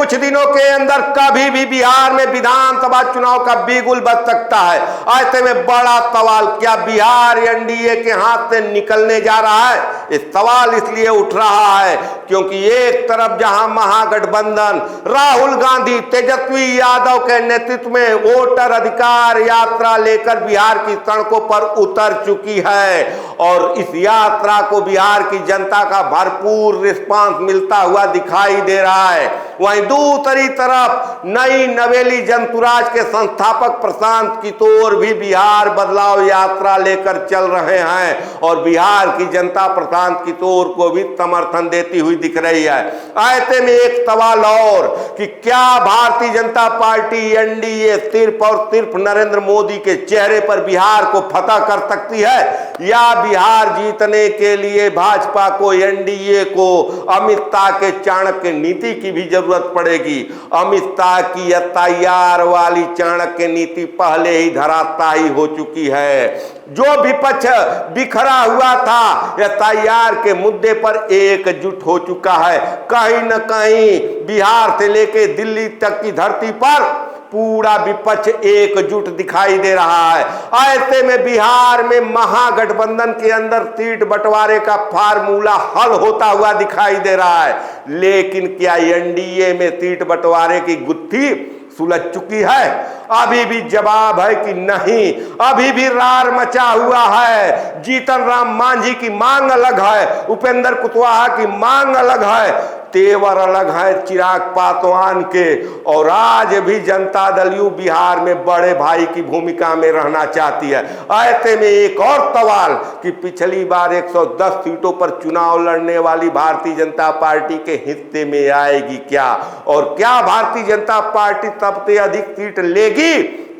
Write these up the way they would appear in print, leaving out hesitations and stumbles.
कुछ दिनों के अंदर कभी भी बिहार में विधानसभा चुनाव का बिगुल बज सकता है। ऐसे में बड़ा सवाल, क्या बिहार एनडीए के हाथ से निकलने जा रहा है? इस सवाल इसलिए उठ रहा है क्योंकि एक तरफ जहां महागठबंधन राहुल गांधी, तेजस्वी यादव के नेतृत्व में वोटर अधिकार यात्रा लेकर बिहार की सड़कों पर उतर चुकी है और इस यात्रा को बिहार की जनता का भरपूर रिस्पांस मिलता हुआ दिखाई दे रहा है, वहीं दूसरी तरफ नई नवेली जनसुराज के संस्थापक प्रशांत किशोर भी बिहार बदलाव यात्रा लेकर चल रहे हैं और बिहार की जनता प्रशांत किशोर को भी समर्थन देती हुई दिख रही है। ऐसे में एक सवाल और कि क्या भारतीय जनता पार्टी एनडीए सिर्फ और सिर्फ नरेंद्र मोदी के चेहरे पर बिहार को फतह कर सकती है या बिहार जीतने के लिए भाजपा को, एनडीए को अमित शाह के चाणक्य नीति की भी जरूरत पड़ेगी? अमित शाह की तैयार वाली चाणक्य नीति पहले ही धराशायी हो चुकी है। जो विपक्ष बिखरा हुआ था यह तैयार के मुद्दे पर एकजुट हो चुका है। कहीं न कहीं बिहार से लेकर दिल्ली तक की धरती पर पूरा विपक्ष एकजुट दिखाई दे रहा है। ऐसे में बिहार में महागठबंधन के अंदर सीट बंटवारे का फार्मूला हल होता हुआ दिखाई दे रहा है, लेकिन क्या एनडीए में सीट बंटवारे की गुत्थी सुलझ चुकी है? अभी भी जवाब है कि नहीं। अभी भी रार मचा हुआ है। जीतन राम मांझी की मांग अलग है, उपेंद्र कुशवाहा की मांग अलग है, तेवर अलग है चिराग पासवान के, और आज भी जनता दल यू बिहार में बड़े भाई की भूमिका में रहना चाहती है। ऐसे में एक और सवाल कि पिछली बार 110 सीटों पर चुनाव लड़ने वाली भारतीय जनता पार्टी के हिस्से में आएगी क्या, और क्या भारतीय जनता पार्टी सबसे अधिक सीट लेगी,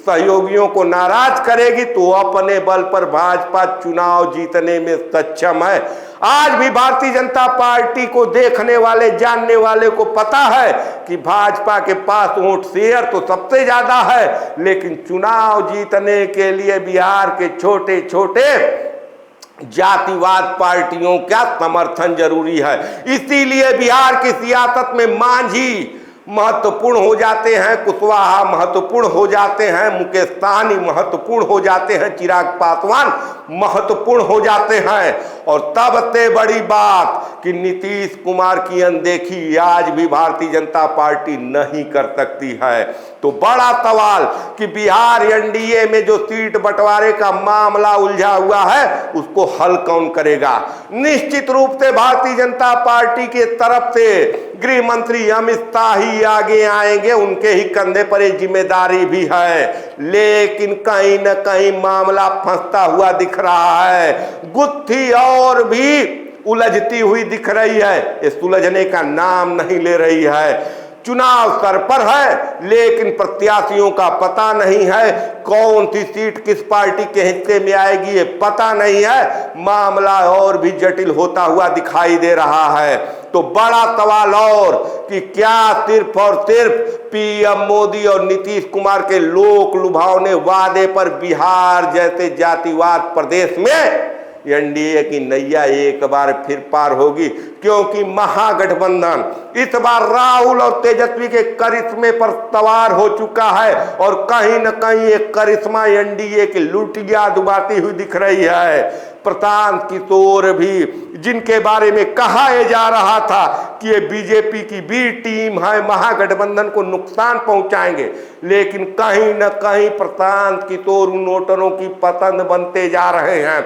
सहयोगियों को नाराज करेगी तो अपने बल पर भाजपा चुनाव जीतने में सक्षम है? आज भी भारतीय जनता पार्टी को देखने वाले, जानने वाले को पता है कि भाजपा के पास वोट शेयर तो सबसे ज्यादा है, लेकिन चुनाव जीतने के लिए बिहार के छोटे छोटे जातिवाद पार्टियों का समर्थन जरूरी है। इसीलिए बिहार की सियासत में मांझी महत्वपूर्ण हो जाते हैं, कुशवाहा महत्वपूर्ण हो जाते हैं, मुकेश सहनी महत्वपूर्ण हो जाते हैं, चिराग पासवान महत्वपूर्ण हो जाते हैं, और तब से बड़ी बात कि नीतीश कुमार की अनदेखी आज भी भारतीय जनता पार्टी नहीं कर सकती है। तो बड़ा सवाल कि बिहार एनडीए में जो सीट बंटवारे का मामला उलझा हुआ है उसको हल कौन करेगा? निश्चित रूप से भारतीय जनता पार्टी के तरफ से गृह मंत्री अमित शाह ही आगे आएंगे, उनके ही कंधे पर एक जिम्मेदारी भी है, लेकिन कहीं न कहीं मामला फंसता हुआ दिख रहा है। गुत्थी और भी उलझती हुई दिख रही है, ये सुलझने का नाम नहीं ले रही है। चुनाव सर पर है लेकिन प्रत्याशियों का पता नहीं है, कौन सी सीट किस पार्टी के हिस्से में आएगी ये पता नहीं है। मामला और भी जटिल होता हुआ दिखाई दे रहा है। तो बड़ा सवाल और कि क्या सिर्फ और सिर्फ पीएम मोदी और नीतीश कुमार के लोक लुभावने वादे पर बिहार जैसे जातिवाद प्रदेश में एनडीए की नैया एक बार फिर पार होगी? क्योंकि महागठबंधन इस बार राहुल और तेजस्वी के करिश्मे पर सवार हो चुका है और कहीं न कहीं एक करिश्मा एनडीए की लुटिया डुबाती हुई दिख रही है। प्रशांत किशोर भी, जिनके बारे में कहा जा रहा था कि ये बीजेपी की बी टीम है, महागठबंधन को नुकसान पहुंचाएंगे, लेकिन कहीं न कहीं प्रशांत किशोर उन वोटरों की पसंद बनते जा रहे हैं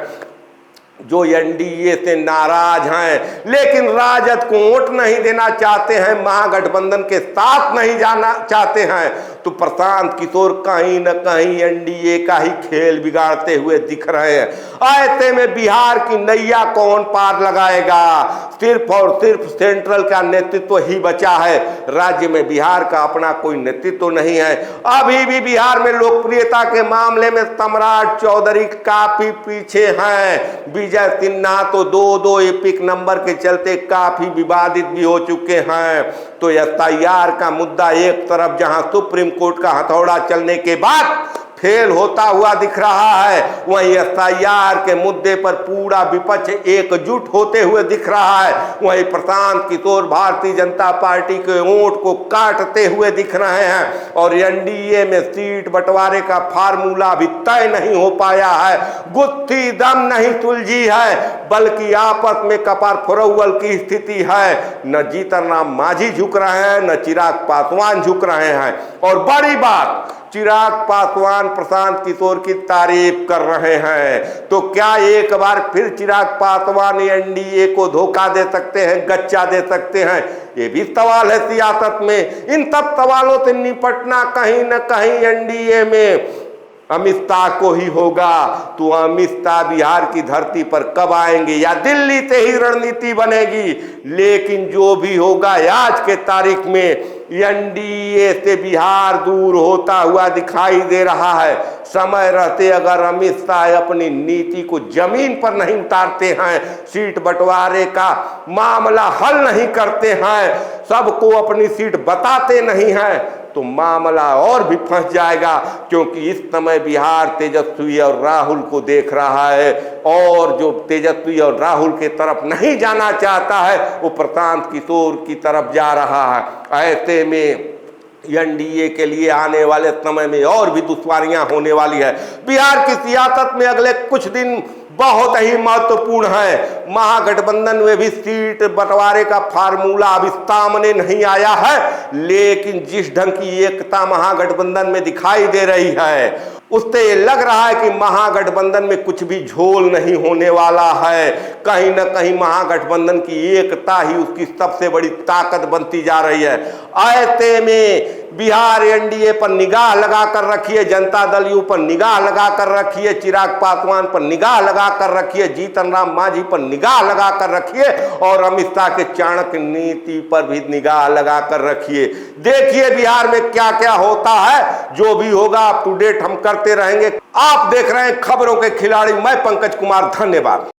जो एनडीए से नाराज हैं, लेकिन राजद को वोट नहीं देना चाहते हैं, महागठबंधन के साथ नहीं जाना चाहते हैं। तो प्रशांत किशोर कहीं न कहीं एनडीए का ही खेल बिगाड़ते हुए दिख रहे हैं। ऐसे में बिहार की नैया कौन पार लगाएगा? सिर्फ और सिर्फ सेंट्रल का नेतृत्व ही बचा है। राज्य में बिहार का अपना कोई नेतृत्व नहीं है। अभी भी बिहार में लोकप्रियता के मामले में सम्राट चौधरी काफी पीछे हैं। विजय सिन्हा तो 2-2 एपिक नंबर के चलते काफी विवादित भी हो चुके हैं। तो एसआईआर का मुद्दा एक तरफ जहां सुप्रीम कोर्ट का हथौड़ा चलने के बाद फेल होता हुआ दिख रहा है, वहीं एसआईआर के मुद्दे पर पूरा विपक्ष एकजुट होते हुए दिख रहा है, वहीं प्रशांत किशोर भारतीय जनता पार्टी के वोट को काटते हुए दिख रहे हैं और एनडीए में सीट बंटवारे का फार्मूला भी तय नहीं हो पाया है। गुत्थी दम नहीं सुलझी है, बल्कि आपस में कपार फुरौल की स्थिति है। न जीतन राम मांझी झुक रहे हैं, न चिराग पासवान झुक रहे हैं और बड़ी बात, चिराग पासवान प्रशांत किशोर की तारीफ कर रहे हैं। तो क्या एक बार फिर चिराग पासवान एनडीए को धोखा दे सकते हैं, गच्चा दे सकते हैं? ये भी सवाल है सियासत में। इन सब सवालों से निपटना कहीं न कहीं एनडीए में अमित शाह को ही होगा। तो अमित शाह बिहार की धरती पर कब आएंगे या दिल्ली से ही रणनीति बनेगी? लेकिन जो भी होगा, आज के तारीख में एनडीए से बिहार दूर होता हुआ दिखाई दे रहा है। समय रहते अगर अमित शाह अपनी नीति को जमीन पर नहीं उतारते हैं, सीट बंटवारे का मामला हल नहीं करते हैं, सबको अपनी सीट बताते नहीं हैं, तो मामला और भी फंस जाएगा। क्योंकि इस समय बिहार तेजस्वी और राहुल को देख रहा है और जो तेजस्वी और राहुल के तरफ नहीं जाना चाहता है वो प्रशांत किशोर की तरफ जा रहा है। ऐसे में एनडीए के लिए आने वाले समय में और भी दुश्वारियां होने वाली है। बिहार की सियासत में अगले कुछ दिन बहुत ही महत्वपूर्ण है। महागठबंधन में भी सीट बंटवारे का फार्मूला अभी सामने नहीं आया है, लेकिन जिस ढंग की एकता महागठबंधन में दिखाई दे रही है उससे ये लग रहा है कि महागठबंधन में कुछ भी झोल नहीं होने वाला है। कहीं न कहीं महागठबंधन की एकता ही उसकी सबसे बड़ी ताकत बनती जा रही है। ऐसे में बिहार एनडीए पर निगाह लगा कर रखिए, जनता दल यू पर निगाह लगा कर रखिए, चिराग पासवान पर निगाह लगा कर रखिए, जीतन राम मांझी पर निगाह लगा कर रखिए और अमित शाह के चाणक्य नीति पर भी निगाह लगा कर रखिए। देखिए बिहार में क्या क्या होता है, जो भी होगा अप टू डेट हम करते रहेंगे। आप देख रहे हैं खबरों के खिलाड़ी, मैं पंकज कुमार, धन्यवाद।